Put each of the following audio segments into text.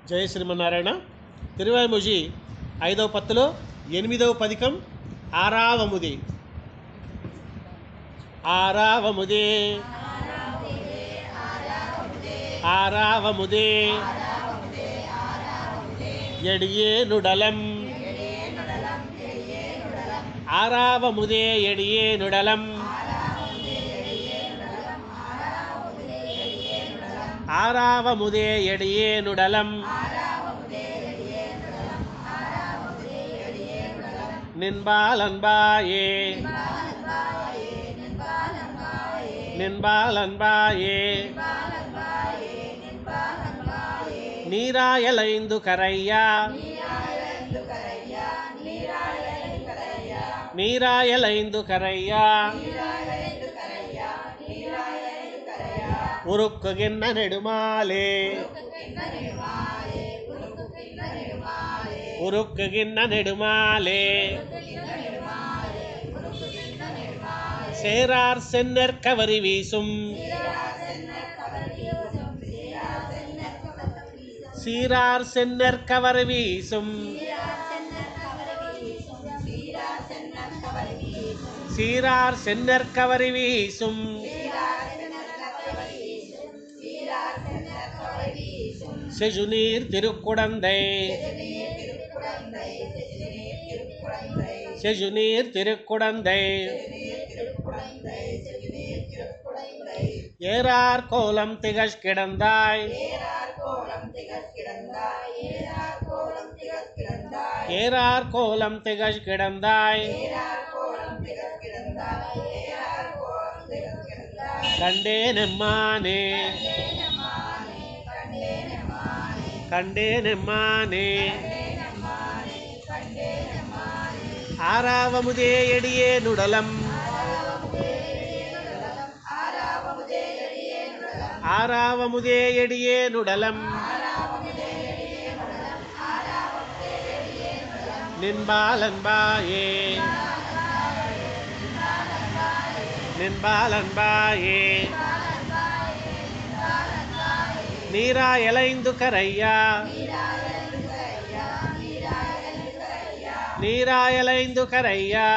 జయ శ్రీమన్నారాయణ. తిరువాయిమొഴി 5వ పత్తులో 8వ పదికం ఆరావముది. ఆరావముదే ఆరావముదే ఎడియేనుడలం ஆராவமுதே எடியேனுடலம் ஆராவமுதே எடியேனுடலம் நின்பாலன்பாயே நின்பாலன்பாயே நீராயலைந்து கரையா நீராயலைந்து கரையா உருக்குகின்ற நெடுமாலே உருக்குகின்ற நெடுமாலே சேரார் சென்னர் கவரி வீசும் சீரார் சென்னர் கவரி வீசும் சீரார் சென்னர் கவரி வீசும் செஜுநீர் திருக்குடந்தை செஜுநீர் திருக்குடந்தை ஏறார் கோலம் திகழ் கிடந்தாய் ஏறார் கோலம் திகழ் கிடந்தாய் கண்டேனெம்மானே கண்டேனெம்மானே ஆராவமுதே எடியேனுடலம் ஆராவமுதே எடியேனுடலம் நின்பாலன்பாயே நின்பாலன்பாயே நீராயலைந்து கரையா நீராயலைந்து கரையா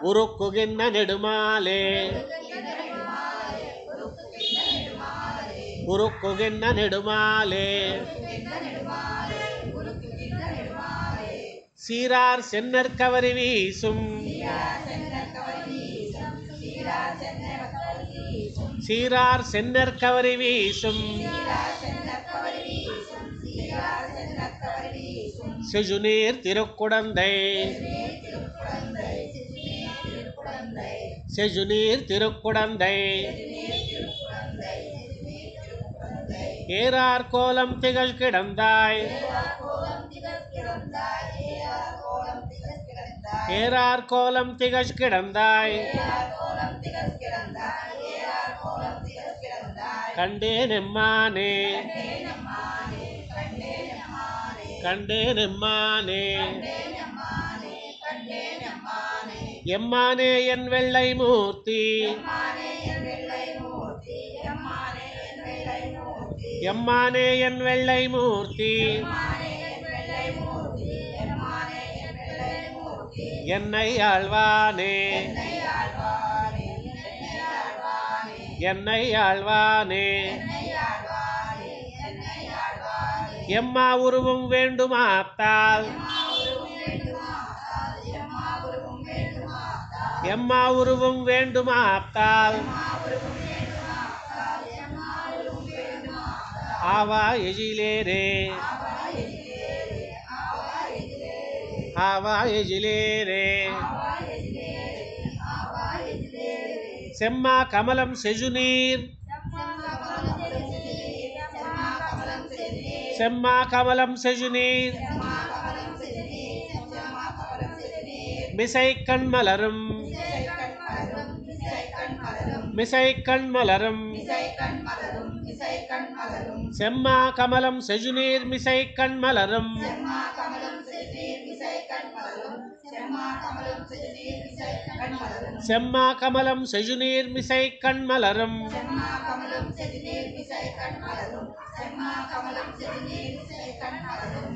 உருக்குகின்ற நெடுமாலே உருக்குகின்ற நெடுமாலே சீரார் சென்னர் கவரி வீசும் சீரார் சென்னர் கவரி வீசும் செஜுநீர் திருக்குடந்தை செஜுநீர் திருக்குடந்தை ஏறார் கோலம் திகழ் கிடந்தாய் ஏறார் கோலம் திகழ் கிடந்தாய் கண்டேனெம்மானே கண்டேனெம்மானே எம்மானே என் வெள்ளை மூர்த்தி எம்மானே என் வெள்ளை மூர்த்தி என்னை ஆழ்வானே என்னை ஆழ்வானே எம்மா உருவும் வேண்டுமாத்தால் எம்மா உருவும் வேண்டுமாத்தால் ஆவா எஜிலேரே ஆவா எஜிலேரே செம்மா கமலம் செஜுநீர் செம்மா கமலம் செஜுநீர் மிசைக்கண் மலரும் மிசைக்கண் மலரும் செம்மா கமலம் செஜுநீர் மிசைக்கண் மலரும் செம்மா கமலம் செஜுநீர் மிசை கண்மலரும்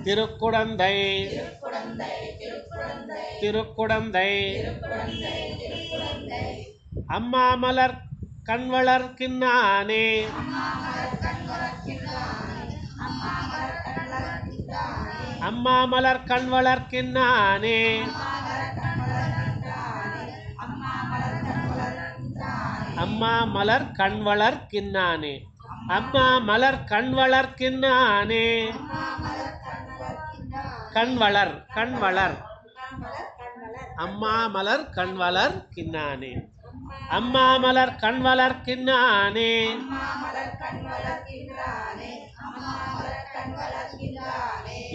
திருக்குடந்தை திருக்குடந்தை அம்மா மலர் கண்வளர்க்கின்னானே அம்மா மலர் கண்வளர்க்கின்னானே அம்மா மலர் கண்வளர்க்கின்னானே அம்மா மலர் கண்வளர்க்கின்னானே கண்வளர் கண்வளர் அம்மா மலர் கண்வளர்க்கின்னானே அம்மா மலர் கண்வளர்க்கின்னானே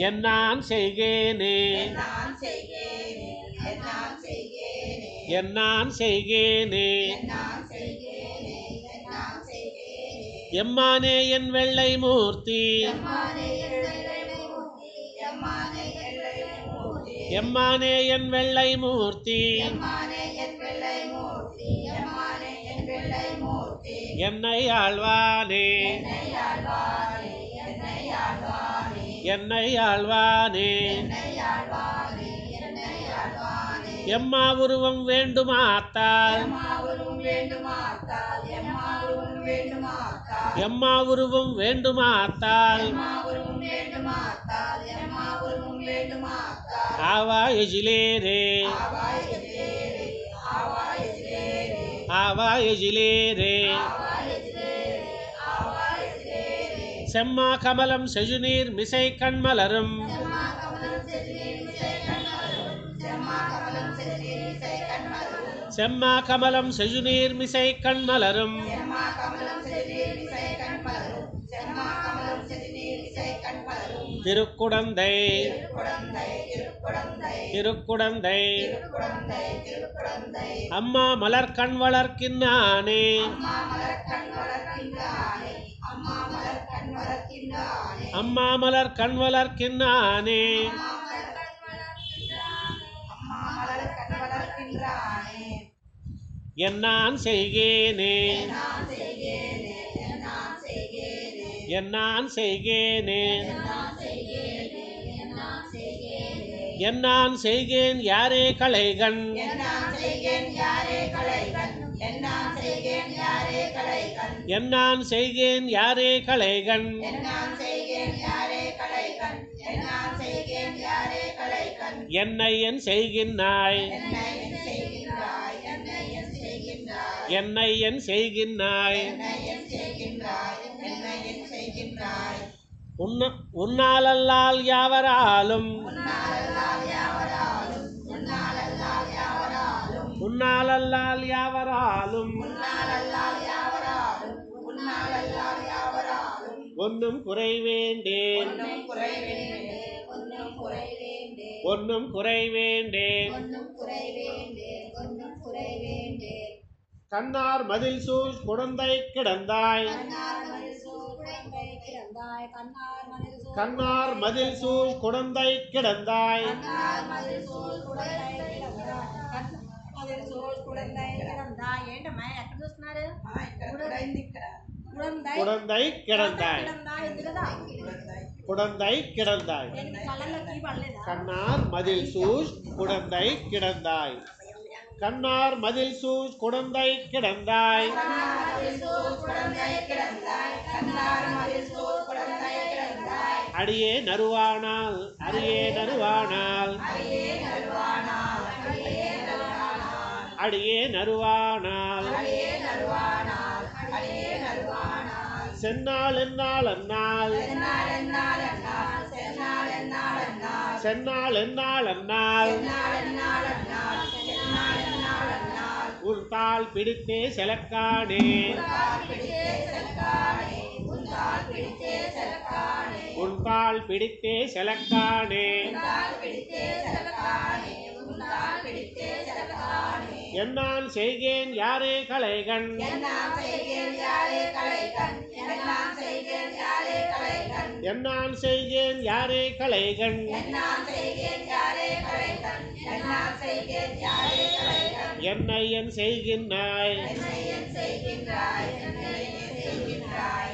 என்னான் செய்கேனே என்னான் செய்கேனே எம்மானே என் வெள்ளை மூர்த்தி எம்மானே என் வெள்ளை மூர்த்தி என்னை ஆழ்வானே என்னை ஆழ்வானே எம்மா உருவம் வேண்டுமாத்தால் எம்மா உருவம் வேண்டுமாத்தால் ஆவா எஜிலேரே ஆவா எஜிலேரே செம்மா கமலம் செஜுநீர் மிசை கண்மலரும் செம்மா கமலம் செஜுநீர் மிசை கண்மலரும் திருக்குடந்தை திருக்குடந்தை அம்மா மலர் கண் வளர்க்கின்னானே அம்மா மலர் கண் வளர்க்கின்னானே என்னான் செய்கேனே என்னான் செய்கேனே என்னான் செய்கேன் யாரே களைகண் என்னான் செய்கேன் யாரே களைகண் என்னை என் செய்கின்றாய் என்னை என் செய்கின்றாய் உன்னாலல்லால் யாவராலும் உன்னாலல்லால் யாவராலும் ஒன்றும் குறைவேண்டேன் ஒன்றும் குறைவேண்டேன் கண்ணார் மதில் சூழ் குழந்தை கிடந்தாய் கண்ணார் மதில் சூழ் குழந்தை கிடந்தாய் குழந்தை கிடந்தாய் குழந்தை கிடந்தாய் கண்ணார் மதில் சூழ் குழந்தை கிடந்தாய் கண்ணார் மதில் சூழ் குழந்தை கிடந்தாய் அடியே நறுவானால் அடியே நறுவானால் அடியே நறுவானால் சென்னால் என்னால் அந்நாள் சென்னால் என்னால் அந்நாள் உன் தாள் பிடித்தே செலக்கானே உன் தாள் பிடித்தே செலக்கானே என்னான் செய்கேன் யாரே களைகண் என்னான் செய்கேன் யாரே களைகண் என்னை என் செய்கின்றாய்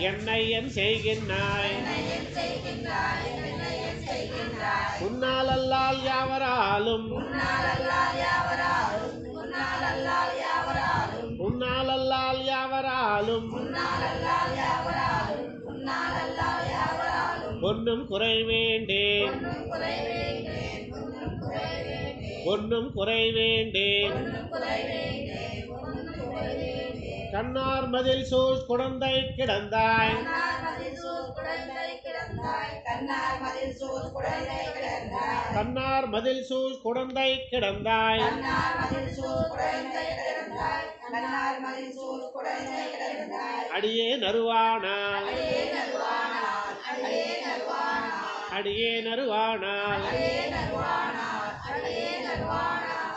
என்னை என் செய்கின்றாய் உன்னால் அல்லால் யாவராலும் உன்னால் அல்லால் யாவராலும் ஒன்றும் குறைவேண்டேன் ஒன்றும் குறைவேண்டேன் கண்ணார் மதில் சூழ் குழந்தை கிடந்தாய் கண்ணார் மதில் சூழ் குழந்தை கிடந்தாய் அடியே நறுவானால் அடியே நறுவானால்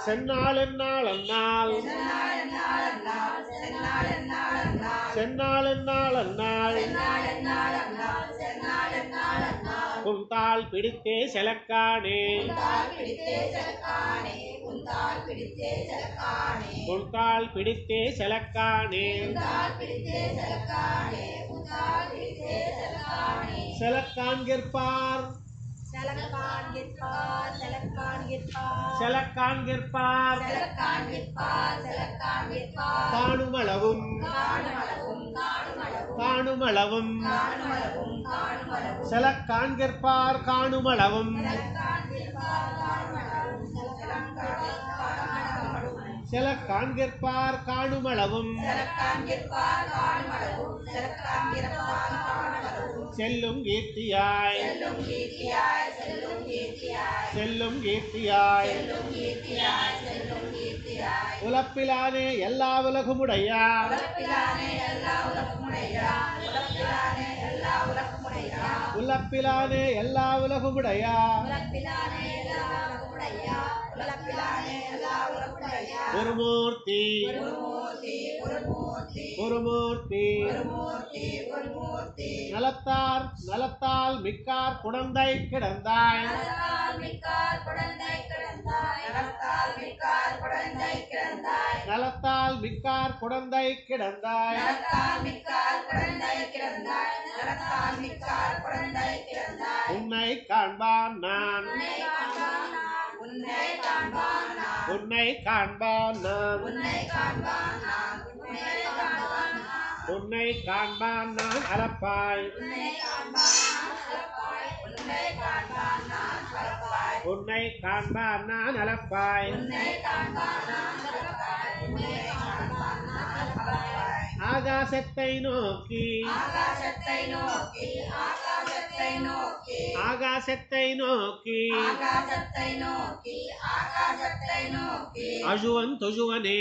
செந்நாள் எந்நாள் அந்நாள் செந்நாள் எந்நாள் அந்நாள் குந்தால் பிடித்தே செலக்கானே குந்தால் பிடித்தே செலக்கானே செலக்கான்கிற்பார் செலக்கான்கிற்பார் காணுமளவும் காணுமளவும் செலக்கான்கிற்பார் காணுமளவும் செலக்கான்கிற்பார் காணுமளவும் செல்லும் கீர்த்தியாய் செல்லும் கீர்த்தியாய் உலப்பிலானே எல்லா உலகமுடையா உலப்பிலானே எல்லா உலகமுடையா ஒரு மூர்த்தி ஒரு மூர்த்தி நலத்தார் நலத்தால் மிக்கார் குழந்தை கிடந்தாய் நலத்தால் மிக்கார் குழந்தை கிடந்தாய் உன்னை காண்பான் நான் உன்னை காண்பான் நான் உன்னை காண்பான் நான் அளப்பாய் உன்னை காண்பான் நான் அளப்பாய் ஆகாசத்தை நோக்கி ஆகாசத்தை நோக்கி அஜுவன் தொஜுவனே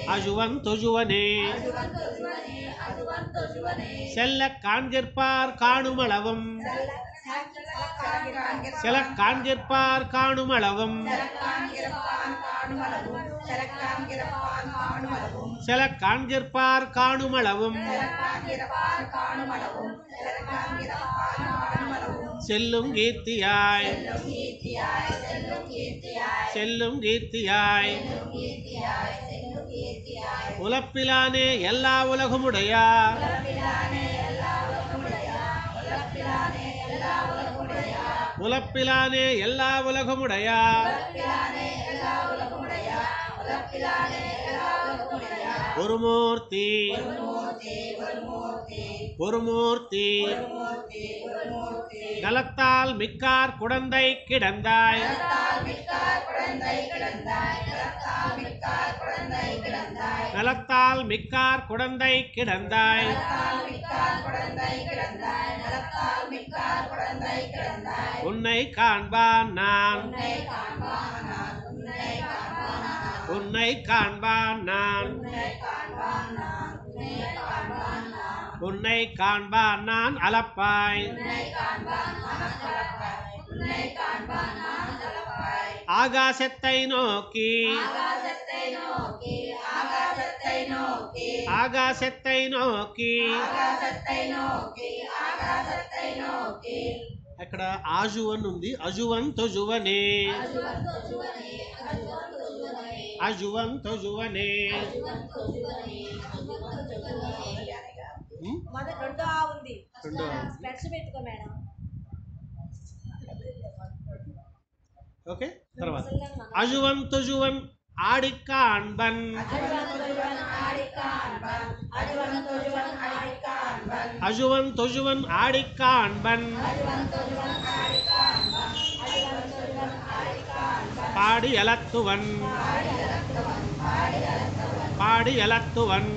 அஜுவன் தொஜுவனே செல்ல காண்கிற்பார் காணுமளவும் செல காண்கிற்பார் காணுமளவும் செல காண்கிற்பார் காணுமளவும் செல்லும் கீர்த்தியாய் செல்லும் கீர்த்தியாய் உலப்பிலானே எல்லா உலகமுடையா உலப்பிலானே எல்லா உலகமுடையா ஒரு மூர்த்தி ஒரு மூர்த்தி நலத்தால் மிக்கார் குழந்தை கிடந்தாய் நலத்தால் மிக்கார் குழந்தை கிடந்தாய் உன்னை காண்பான் நான் உன்னை காண்பான் நான் உன்னை காண்பான் நான் அளப்பாய் ஆகாசத்தை நோக்கி ஆகாசத்தை நோக்கி అక్కడ ఆజువన్ ఉంది. అజువన్ తొజువనే, అజువన్ తొజువనే. రెండో ఆ ఉంది. స్పెట్స్ పెట్టుకో మేడం. ఓకే, తర్వాత అజువన్ తొజువన్ ఆడికాన్బన్, అజువన్ తొజువన్ ఆడికాన్బన్, பாடி அலத்துவன், பாடி அலத்துவன்.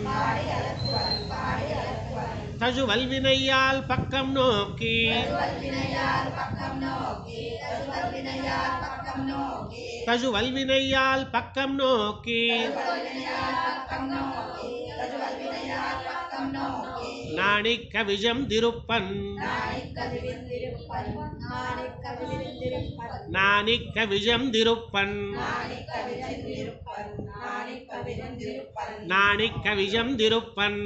தஜு வல்வினையால் பக்கம் நோக்கி, தஜு வல்வினையால் பக்கம் நோக்கி, நாணிக்க விஜம் திருப்பன், நாணிக்க விஜம் திருப்பன், நாணிக்க விஜம் திருப்பன்.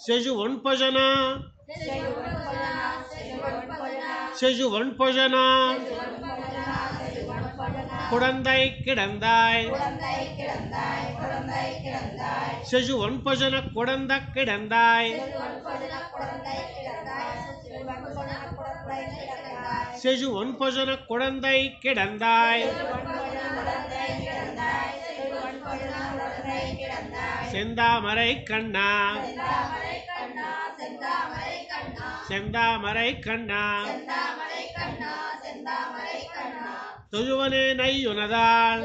Jeju ஒன்பொஜனா, Jeju ஒன்பொஜனா, Kudanthai கிடந்தாய், Jeju ஒன்பொஜன குடந்த கிடந்தாய், Jeju ஒன்பொஜன Kudanthai கிடந்தாய். செந்தாமரை கண்ணா, செந்தாமரை கண்ணா, தொழுவனே நையுனதாள்,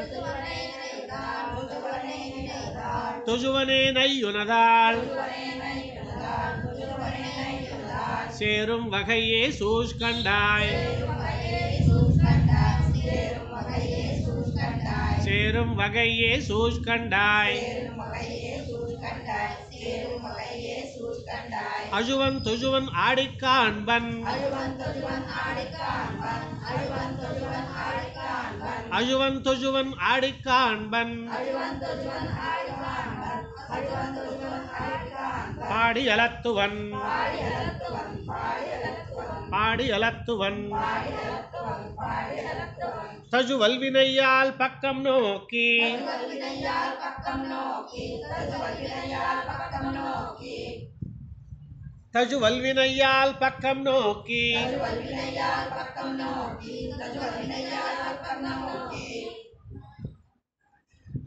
தொழுவனே நையுனதாள். சேரும் வகையே சூஷ் கண்டாய், சேரும் வகையே சூஷ் கண்டாய். அஜுவன் துஜுவன் ஆடிக்காண்பன், அஜுவன் துஜுவன் ஆடிக்காண்பன். பாடி அலத்துவன், பாடி அலத்துவன். தஜு வல்வினையால் பக்கம் நோக்கி, தஜு வல்வினையால் பக்கம் நோக்கி,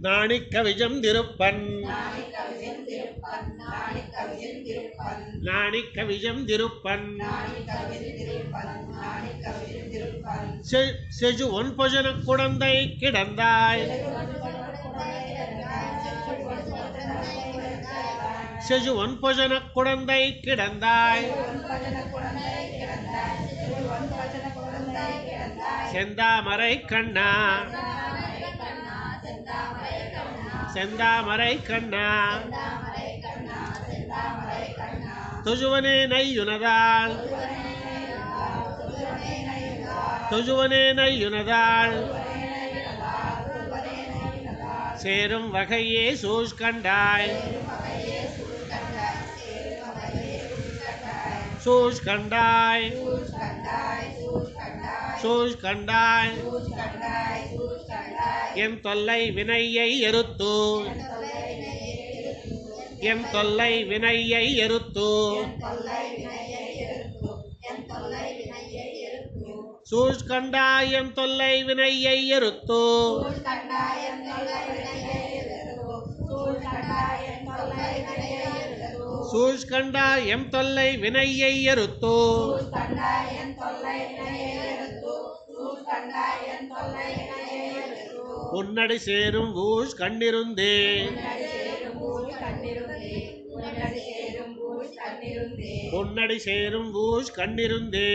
நாணிக்க விஜம் திருப்பன், நாணிக்க விஜம் திருப்பன். Jeju ஒன்பொஜன Kudanthai கிடந்தாய், Jeju ஒன்பொஜன Kudanthai கிடந்தாய். செந்தாமரை கண்ணா, செந்தாமரை கண்ணா, தொழுவனே நையுனதாள், தொழுவனே நையுனதாள். சேரும் வகையே சூஷ் கண்டாய், சூஷ் கண்டாய், சூஷ் கண்டாய். என் தொல்லை வினையை எருத்து, என் தொல்லை வினையை எருத்து. சூஷ் கண்டாய் என் தொல்லை வினையை எருத்து. சூஷ் கண்டாய் எம் தொல்லை வினையை எருத்து. உன்னடி சேரும் ஊஷ் கண்ணிருந்தே, உன்னடி சேரும் ஊஷ் கண்ணிருந்தே.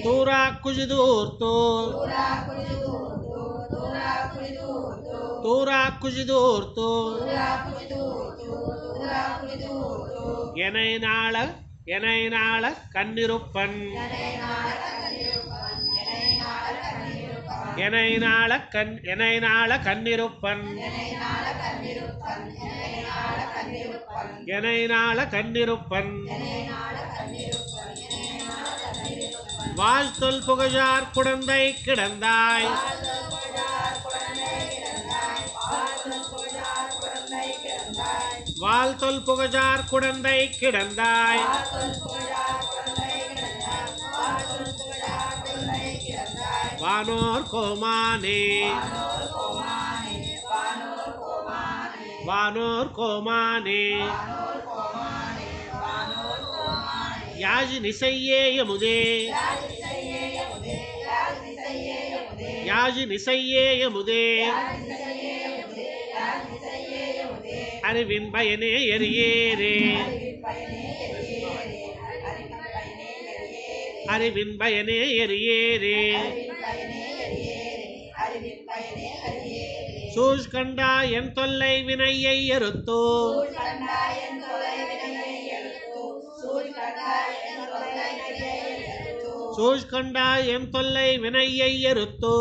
தூரா குஜிதூர்த்து, தூரா குஜிதூர்த்து. எனை நாள எனை நாள கண்ணிருப்பன், எனை நாள கண்ணிருப்பன் எனை நாள கண்ணிருப்பன் வாழ்த்தொல் புகழார் குடந்தை கிடந்தாய் வாழ்த்தொல் புகழார் குடந்தை கிடந்தாய் வானோர் கோமானே வானோர் கோமானே யாஜி நிசையேயமுதே யாஜி நிசையேயமுதே அறிவின் பயனே எரியேரே அறிவின் பயனே எரியேரே சூழ் கண்டா என் தொல்லை வினையை எருத்தோ சூழ் கண்டா என் தொல்லை வினையை எருத்தோ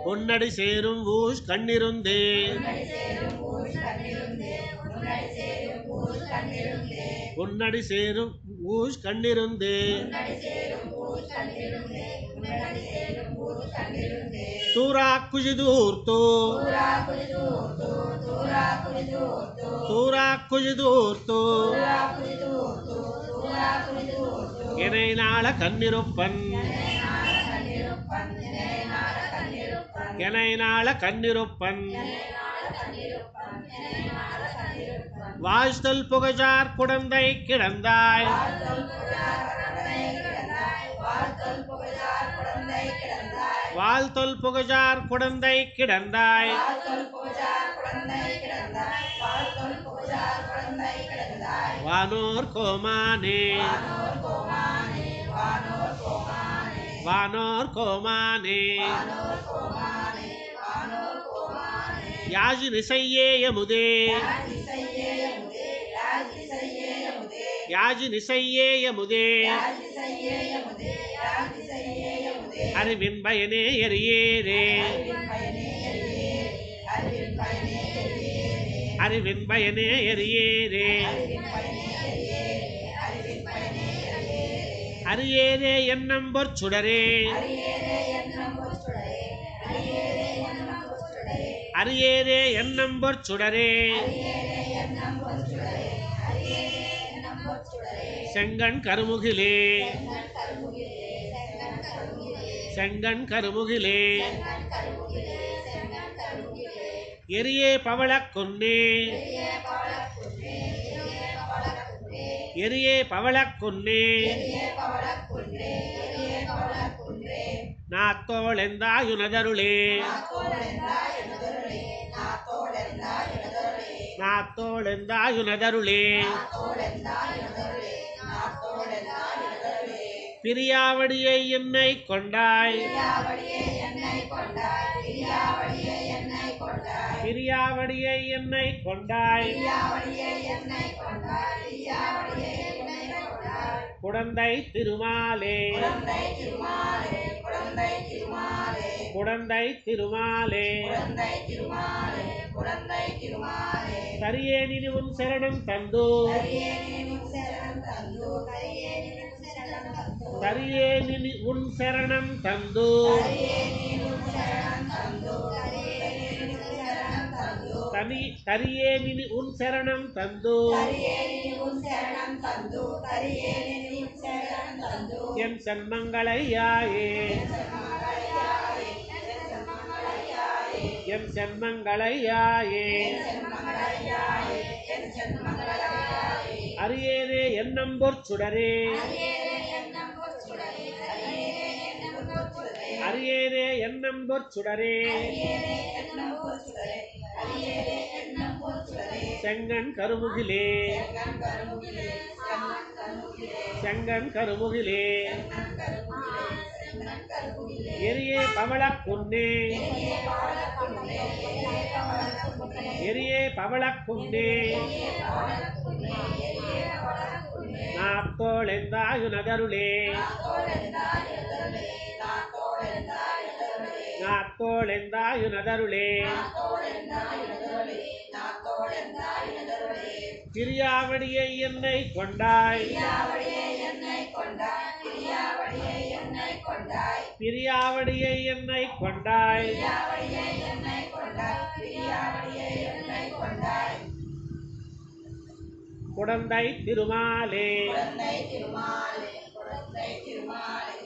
பொன்னடி சேரும் ஊஷ் கண்ணிருந்தே பொன்னடி சேரும் ஊஷ் கண்ணிருந்தே தூரா குஜிதூர்த்தோ தூரா குஜிதூர்த்தோ எனை நாள கண்ணிருப்பன் எனை நாள கண்ணிருப்பன் வாழ்த்தல் புகழார் குடந்தை கிடந்தாய் வாழ்த்தொல் புகழார் குடந்தை கிடந்தாய் வானோர் கோமானே வானோர் கோமானே யாஜி நிசையேயமுதே யாஜி நிசையேயமுதே அறிவின் பயனே எரியேரே அறிவின் பயனே எரியேரே அரியேரே என்னம்பொற் சுடரே அரியேரே என்னம்பொற் சுடரே செங்கண் கருமுகிலே செங்கண் கருமுகிலே எரியே பவளக் கொன்னே எரியே பவளக் கொன்னே நாத்தோளெந்தாயுனதருளே நாத்தோளெந்தாயுனதருளே பிரியாவடியை என்னை கொண்டாய் பிரியாவடியை என்னை கொண்டாய் குடந்தை திருமாலே குடந்தை திருமாலே தரியேனி உன் சரணம் தந்து தரியேனி உன் சரணம் தந்து தரியேனி உன் சரணம் தந்து என் சன்மங்களையாயே என் சன்மங்களையாயே அரியேரே என்னம்பொற் சுடரே அரியேரே என்னம்பொற் சுடரே செங்கண் கருமுகிலே செங்கண் கருமுகிலே எரியே பவளக் கொன்னே எரியே பவளக் கொன்னே நாத்தோள் நாத்தோளெந்தாயுனதருளே நாத்தோளெந்தாயுனதருளே பிரியாவடியை என்னை கொண்டாய் பிரியாவடியை என்னை கொண்டாய் குடந்தை திருமாலே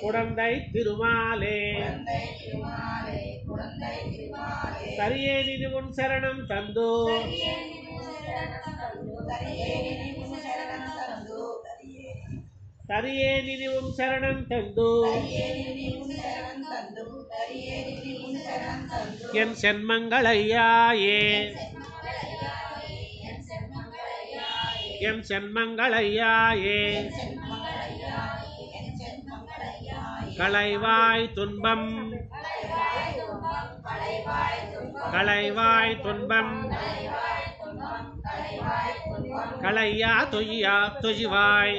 குடந்தை திருமாலே தரியே நிதி உன் சரணம் தந்து தரியே நிதி உன் சரணம் தந்து என் சென்மங்களையாயே என் சென்மங்களையாயே களைவாய் துன்பம் களைவாய் துன்பம் களையா தொய்யா தொஜிவாய்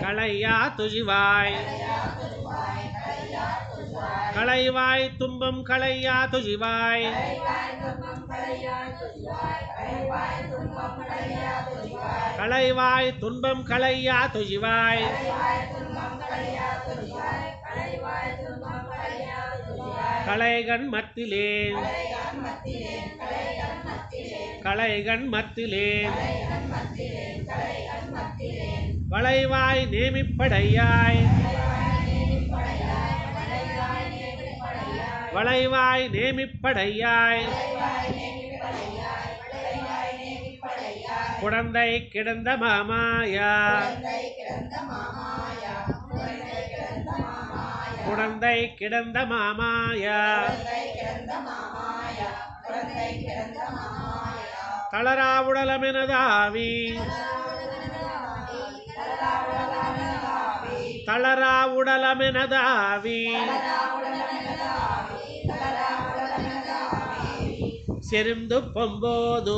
களையா தொஜிவாய் களைவாய் துன்பம் களையா தொஜிவாய் களைவாய் துன்பம் களையா தொஜிவாய் களைகண் மத்திலேன் களைகண் மத்திலேன் வளைவாய் நேமிப்படையாய் வளைவாய் நேமிப்படையாய் குடந்தை கிடந்த மாமாயா குடந்தை கிடந்த மாமாயா தளராவுடலமெனதாவி தளராவுடலமெனதாவி செறிந்து பொம்போது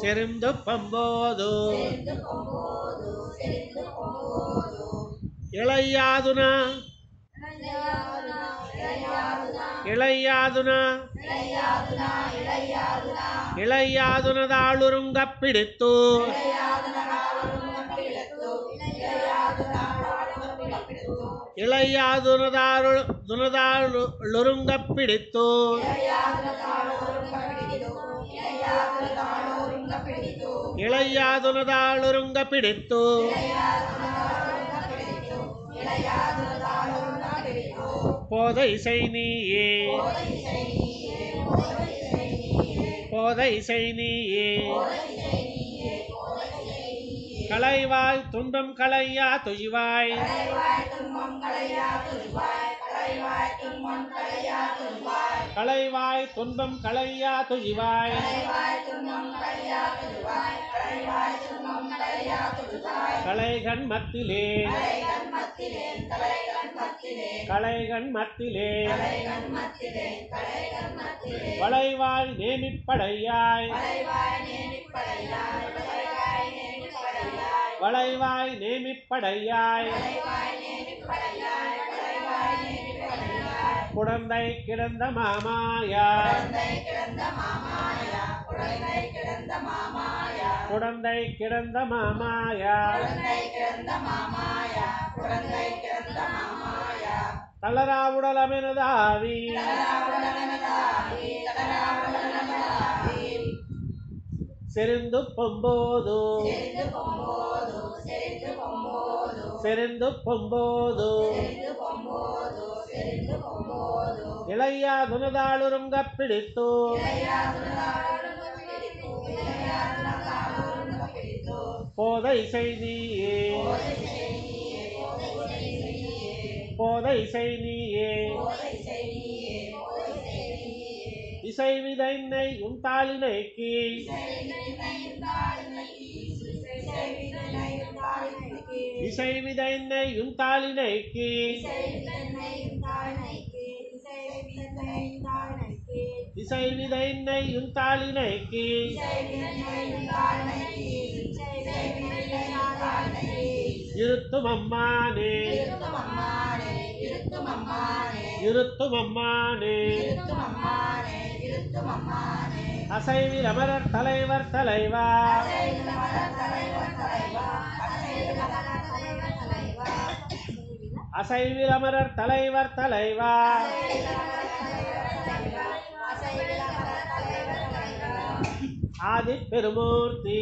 செறிந்து பொம்போது இளையாதுனா இளையாதுனா இளையாதுனதாளுருங்கப் பிடித்து இளையாதுனதாளுருங்கப் பிடித்து இளையாதுனதாளுருங்க பிடித்து போதை செய் நீயே போதை செய் நீயே களைவாய் துன்பம் களையா துஜிவாய் களைவாய் துன்பம் களையா துஜிவாய் களைகண் மத்திலே களைகண் மத்திலே வளைவாய் நேமிப்படையாய் வளைவாய் நேமிப்படையாய் குடந்தை கிடந்த மாமாயா குடந்தை கிடந்த மாமாயா தளராவுடலமெனதாவி செறிந்து பொம்போது செறிந்து பொம்போது இளையாதுனதாளுருங்கப் பிடித்து போதை செய் நீயே போதை செய் நீயே இசை விதைன்னை உன் தாளினைக்கு இசை விதைன்னை உன் தாளினைக்கு இசை விதைன்னை யுந்தாளினைக்கு இருத்தும் அம்மானே இருத்தும் அம்மானே அசைவில் அமரர் தலைவர் தலைவா அசைவில் அமரர் தலைவர் தலைவா ஆதி பெருமூர்த்தி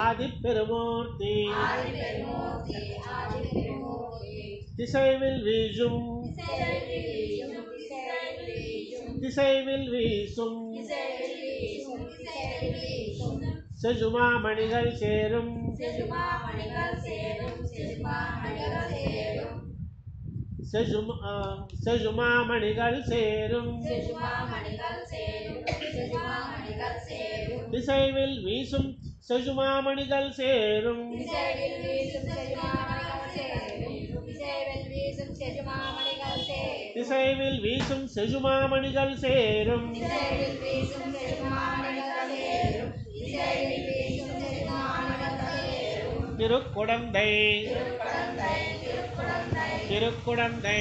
ஆதி பெருமூர்த்தி திசைவில் வீசும் திசைவில் வீசும் செஜுமாமணிகள் சேரும் செஜுமாமணிகள் சேரும் திசைவில் வீசும் செஜுமாமணிகள் சேரும் திசைவில் வீசும் செஜுமாமணிகள் சேரும் திருக்குடந்தை திருக்குடந்தை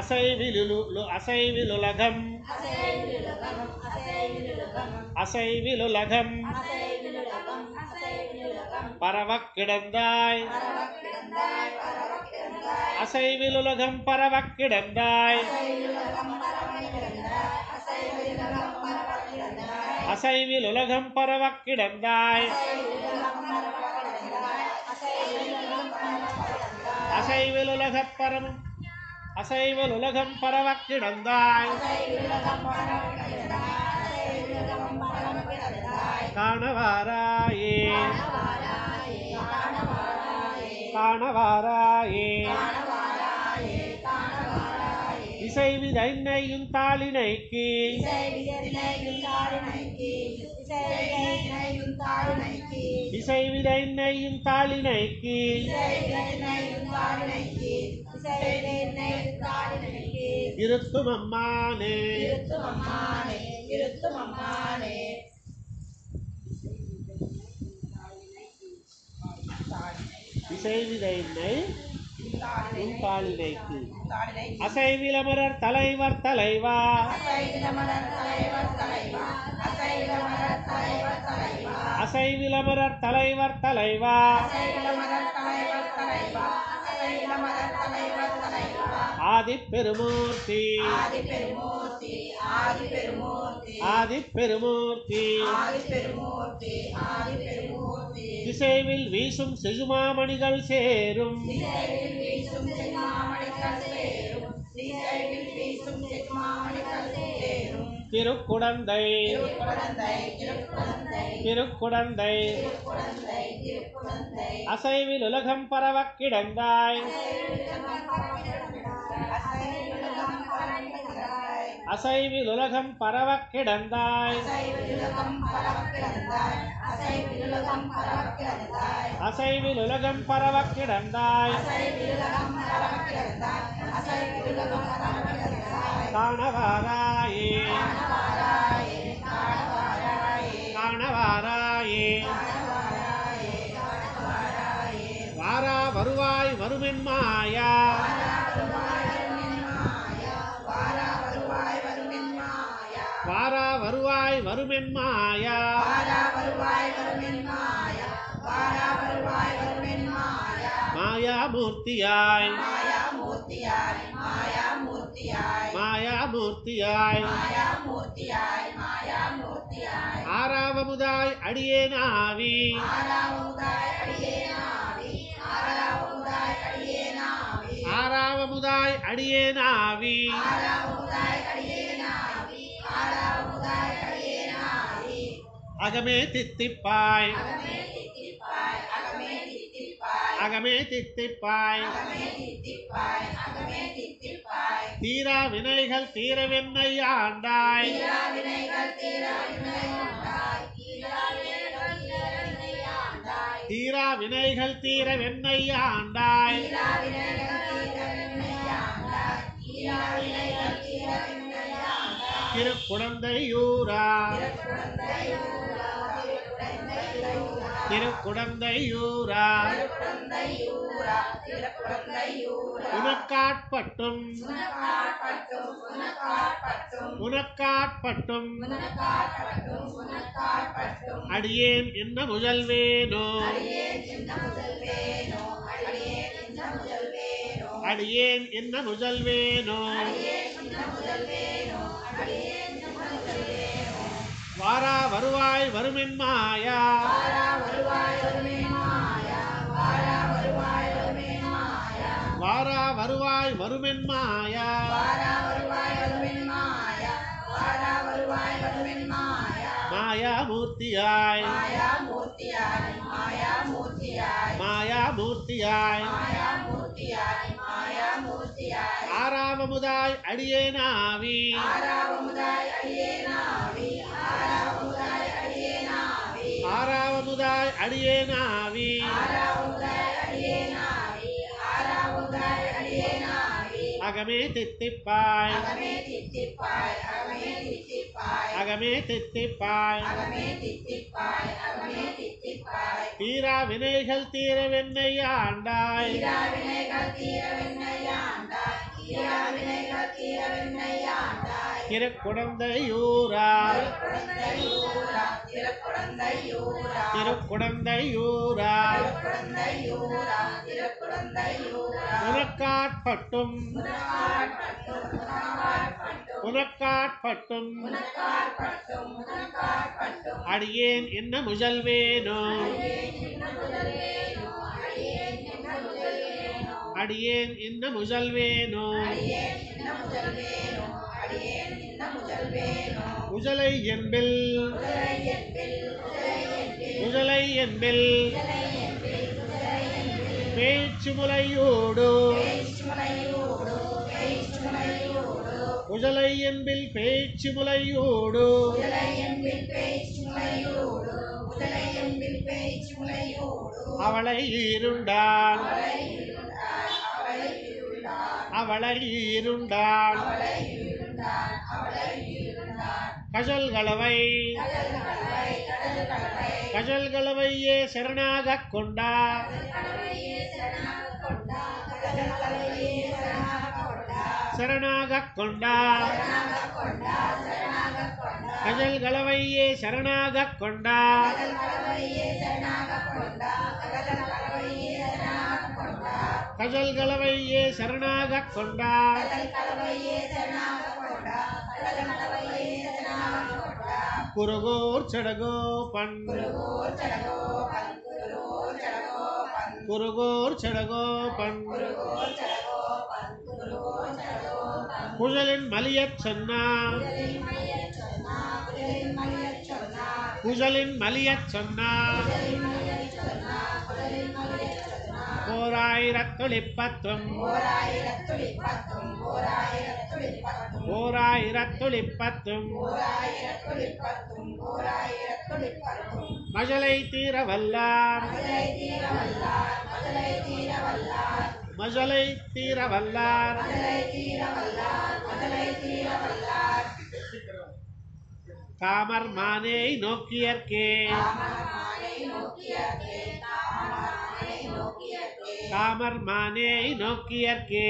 அசைவிலுலகம் அசைவிலுலகம் பரவக் கிடந்தாய் அசைவிலுலகம் பரவக் கிடந்தாய் அசைவிலுலகம் பரவக் கிடந்தாய் அசைவிலுலகப் பரமம் அசைவிலுலகம் பரவக் கிடந்தாய் காணவாராயே காணவாராயே இசை விதைன்னையும் தாளினைக்கு இசை விதைன்னையும் தாளினைக்கு இருத்தும் அம்மானே இசை விதைன்னை தாளினைக்கு அசைவில் அமரர் தலைவர் தலைவா அசைவில் அமரர் தலைவர் தலைவா ஆதி பெருமூர்த்தி ஆதி பெருமூர்த்தி திசைவில் வீசும் செஜுமாமணிகள் சேரும் திருக்குடந்தை திருக்குடந்தை அசைவில் உலகம் பரவக் கிடந்தாய் அசைவில் உலகம் பரவக் கிடந்தாய் அசைவில் உலகம் பரவக் கிடந்தாய் காணவாராயே காணவாராயே வாரா வருவாய் வருமென் மாயா வாரா வருவாய் வருமென் மாயா மாயாமூர்த்தியாய் மாயாமூர்த்தியாய் ஆறாவமுதாய் அடியேனாவி ஆறாவமுதாய் அடியேனாவி அகமே தித்திப்பாய் அகமே தித்திப்பாய் தீரா வினைகள் தீரவென்னை ஆண்டாய் தீரா வினைகள் தீர வெண்ணை ஆண்டாய் திருக்குடந்தையூரா திருக்குடந்தையூரா உனக்காட்பட்டும் உனக்காட்பட்டும் அடியேன் என்ன முதல்வேனோ அடியேன் என்ன முதல்வேனோ வாரா வருவாய் வருமென் மாயா வாரா வருவாய் வருமென் மாயா மாயாமூர்த்தியாய் மாயாமூர்த்தியாய் ஆறாவமுதாய் அடியேனாவி ஆறாவமுதாய் அடியேனாவி அகமே தித்திப்பாய் அகமே தித்திப்பாய் தீரா வினைகள் தீர வெண்ணை ஆண்டாய் திருக்குடந்தையூரா திருக்குடந்தையூரா உனக்காட்பட்டும் உனக்காட்பட்டும் அடியேன் என்ன முதல்வேனோ அடியேன் என்ன முதல்வேனோ உஜலை என்பில் உஜலை என்பில் பேச்சு முலையோடு உஜலை என்பில் பேச்சு முலையோடு அவளை இருண்டான் அவளை இருண்டான் கஜல்களவை கஜல்களவையே சரணாகக் கொண்டா சரணாகக் கொண்டா கஜல்களவையே சரணாகக் கொண்டா கஜல்களவையே சரணாகக் கொண்டா குருகோர் சடகோபன் குருகோர் சடகோபன் குழலின் மலியச் சொன்னா குழலின் மலியச் சொன்னா ஓராயிரத்துளிப்பத்தும் ஓராயிரத்துளிப்பத்தும் மஜலை தீரவல்லார் மஜலை தீரவல்லார் காமர் மானை நோக்கியற்கே காமர் மானை நோக்கியற்கே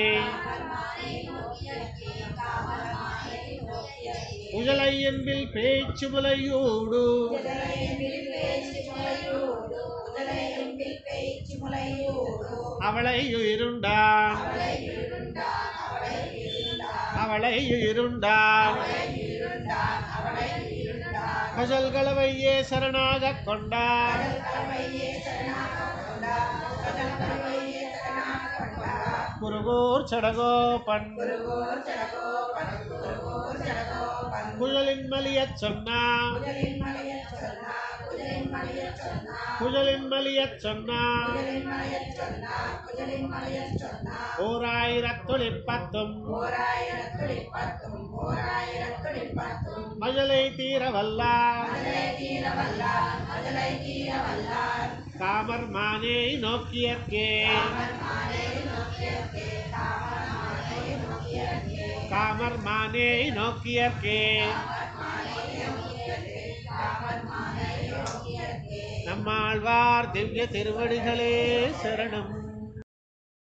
உஜலை என்பில் பேச்சு முலையோடு அவளை இருண்டான் அவளை இருண்டான் கஜல்களவையே சரணாகக் கொண்டார் குருகோர் சடகோபன் குழலின் மலியச் சொன்னா குழலின் மலியச் சொன்னா ஓராயிரத்துளிப்பத்தும் மஜலை தீரவல்லார் காமர் மானே நோக்கியற்கே காமர் மானே நோக்கியற்கே நம்மாழ்வார் திவ்ய திருவடிகளே சரணம்.